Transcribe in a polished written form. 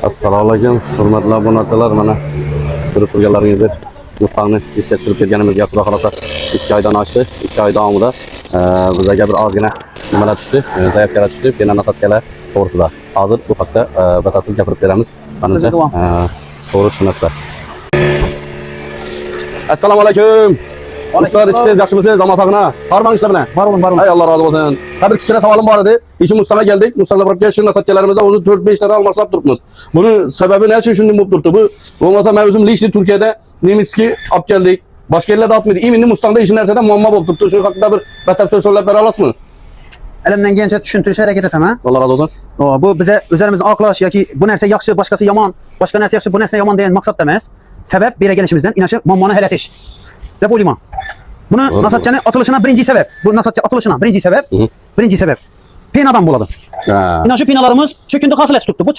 Assalomu alaykum, hurmatli obunachilar. Mana ko'rib turganlaringizdir. Mustaqni ishga tushirib kelganimizga xudo xolasa 2 oydan oshdi. 2 oy davomida bizga bir ozgina nimalar tushdi, zaryadkalar tushdi, pena nasatkalar to'g'risida. Hozir bu haqda batafsil gapirib beramiz. Menimcha to'g'ri tushunasizlar. Assalomu alaykum. Ustoz, siz yaxshimisiz? Zamosag'ina. Harman ishlar bilan. Barım. Ay Allah razı olsun. Tabii kichkina savolim bor edi. İşim Mustaq'a geldik. Mustaq'la birga shu nasatkalarimizni o'zi 4-5 tane almashlab turibmiz. Buni sababi ne için shunday bo'lib turibdi? Bu bo'lmasa men o'zim lishni Turkiyada Nemitski olib keldik. Boshqa yerlarda olib endi Mustaq'da ish narsadan muammo bo'lib turibdi. Shu haqida bir batafsil so'zlab bera olasizmi? Elimden gelince tushuntirishga harakat etaman. Allah razı olsun. Bu bize o'zimizni oqlash yoki bu narsa yaxshi, boshqasi yomon, boshqa narsa yaxshi, bu narsa yomon degan maqsadda emas. Sabab bera kelishimizdan ina shu muammoni hal etish deb o'ylayman. Buni nasatchani otilishina birinchi sabab. Bu nasatcha otilishina birinchi sabab. Birinchi sabab. Penadan bo'ladi. Ina shu penalarimiz cho'kindi hosil tutdi. Bu